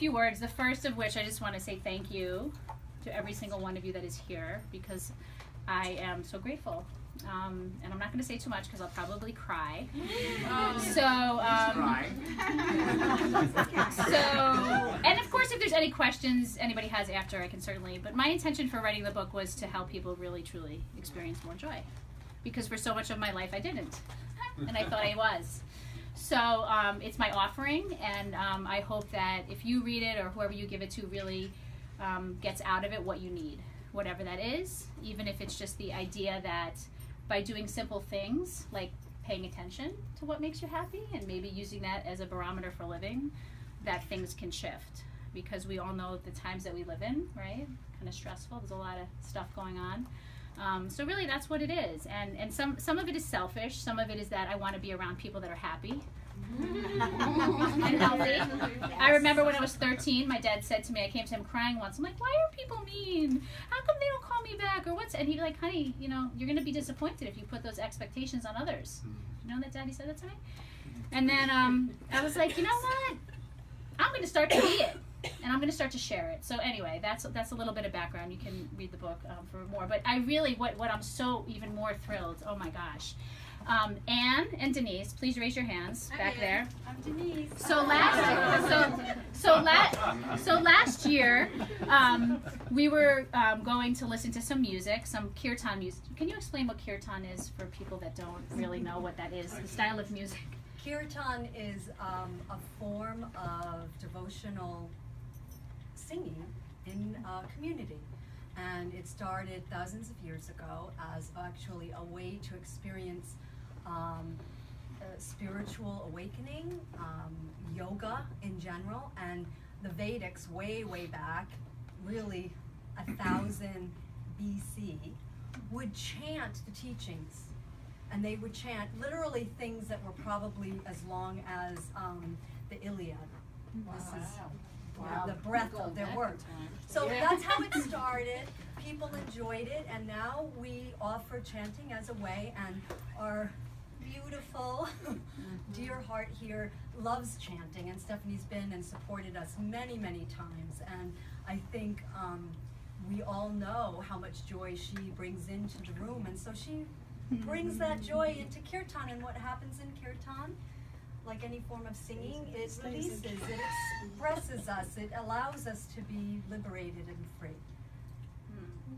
few words, the first of which I just want to say thank you to every single one of you that is here, because I am so grateful. And I'm not going to say too much because I'll probably cry. And of course, if there's any questions anybody has after, I can certainly, but my intention for writing the book was to help people really, truly experience more joy. Because for so much of my life, I didn't. And I thought I was. So it's my offering, and I hope that if you read it or whoever you give it to really gets out of it what you need, whatever that is, even if it's just the idea that by doing simple things like paying attention to what makes you happy and maybe using that as a barometer for living, that things can shift. Because we all know the times that we live in, right? Kind of stressful. There's a lot of stuff going on. So really that's what it is. And some of it is selfish. Some of it is that I want to be around people that are happy and healthy. I remember when I was 13, my dad said to me, I came to him crying once. I'm like, why are people mean? How come they don't call me back? Or what's? And he's like, honey, you know, you're going to be disappointed if you put those expectations on others. You know that Daddy said that to me? And then I was like, you know what? I'm going to start to be it. And I'm going to start to share it. So anyway, that's a little bit of background. You can read the book for more. But I really, what I'm so even more thrilled, oh my gosh. Anne and Denise, please raise your hands back there. I'm Denise. So last year, we were going to listen to some music, some kirtan music. Can you explain what kirtan is for people that don't really know what that is, the style of music? Kirtan is a form of devotional singing in a community. And it started thousands of years ago as actually a way to experience spiritual awakening, yoga in general, and the Vedics way, way back, really 1000 BC, would chant the teachings. And they would chant literally things that were probably as long as the Iliad. This is the breadth of their work. So that's how it started. People enjoyed it, and now we offer chanting as a way, and our beautiful dear heart here loves chanting, and Stephanie's been and supported us many, many times. And I think we all know how much joy she brings into the room, and so she brings that joy into kirtan. And what happens in kirtan, like any form of singing, it releases, it expresses us, it allows us to be liberated and free.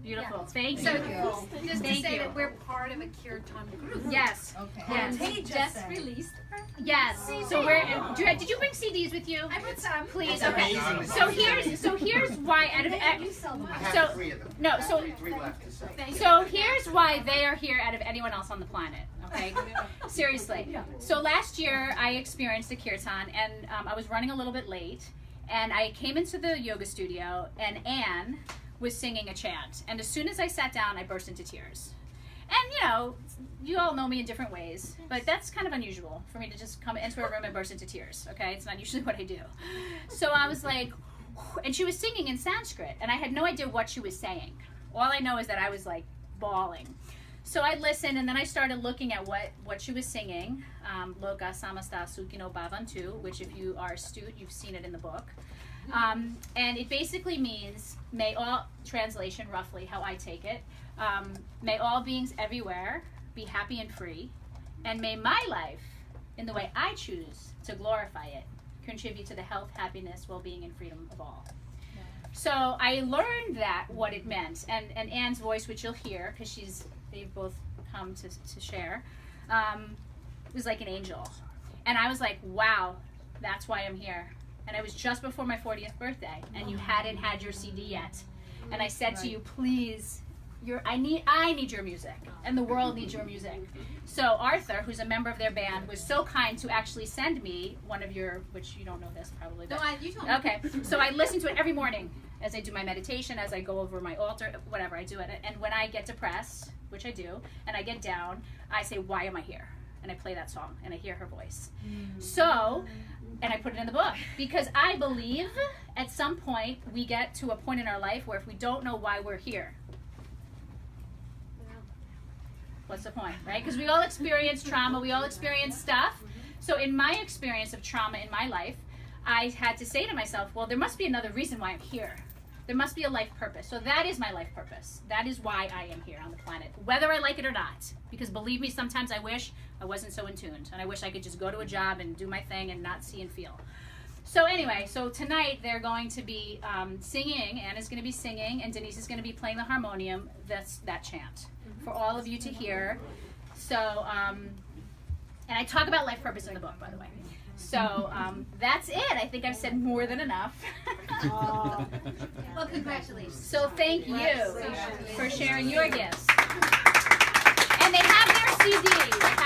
Beautiful. Yeah. Thank you. Just to say that we're part of a kirtan group. Yes. Okay. Yes. They Just released her. Yes. So we're. Did you bring CDs with you? I put some. Please. That's Okay. amazing. So here's why out of You sell them. I have So- 3 of them. no. So I have 3 left to sell. So here's why they are here out of anyone else on the planet, okay? Seriously. So last year I experienced a kirtan, and I was running a little bit late, and I came into the yoga studio, and Anne was singing a chant. And as soon as I sat down, I burst into tears. And you know, you all know me in different ways, but that's kind of unusual for me to just come into a room and burst into tears, okay? It's not usually what I do. So I was like, and she was singing in Sanskrit, and I had no idea what she was saying. All I know is that I was like bawling. So I listened, and then I started looking at what she was singing, Loka Samasta Sukhino Bhavantu, which if you are astute, you've seen it in the book. And it basically means, may all, translation roughly, how I take it, may all beings everywhere be happy and free, and may my life, in the way I choose to glorify it, contribute to the health, happiness, well-being, and freedom of all. So I learned that, what it meant, and Anne's voice, which you'll hear, because they've both come to share, was like an angel. And I was like, wow, that's why I'm here. And it was just before my 40th birthday, and you hadn't had your CD yet. And I said to you, please, I need your music, and the world needs your music. So Arthur, who's a member of their band, was so kind to actually send me one of your, which you don't know this probably. But, No, you told me. okay, so I listen to it every morning as I do my meditation, as I go over my altar, whatever I do it. And when I get depressed, which I do, and I get down, I say, why am I here? And I play that song, and I hear her voice. So, and I put it in the book, because I believe at some point we get to a point in our life where if we don't know why we're here, what's the point, right? Because we all experience trauma, we all experience stuff. So in my experience of trauma in my life, I had to say to myself, well, there must be another reason why I'm here. There must be a life purpose. So that is my life purpose. That is why I am here on the planet, whether I like it or not. Because believe me, sometimes I wish I wasn't so in tuned, and I wish I could just go to a job and do my thing and not see and feel. So anyway, so tonight they're going to be singing. Anna's going to be singing, and Denise is going to be playing the harmonium. That's that chant for all of you to hear. So, and I talk about life purpose in the book, by the way. So that's it. I think I've said more than enough. Well, congratulations. So thank you for sharing your gifts. And they have their CD. They have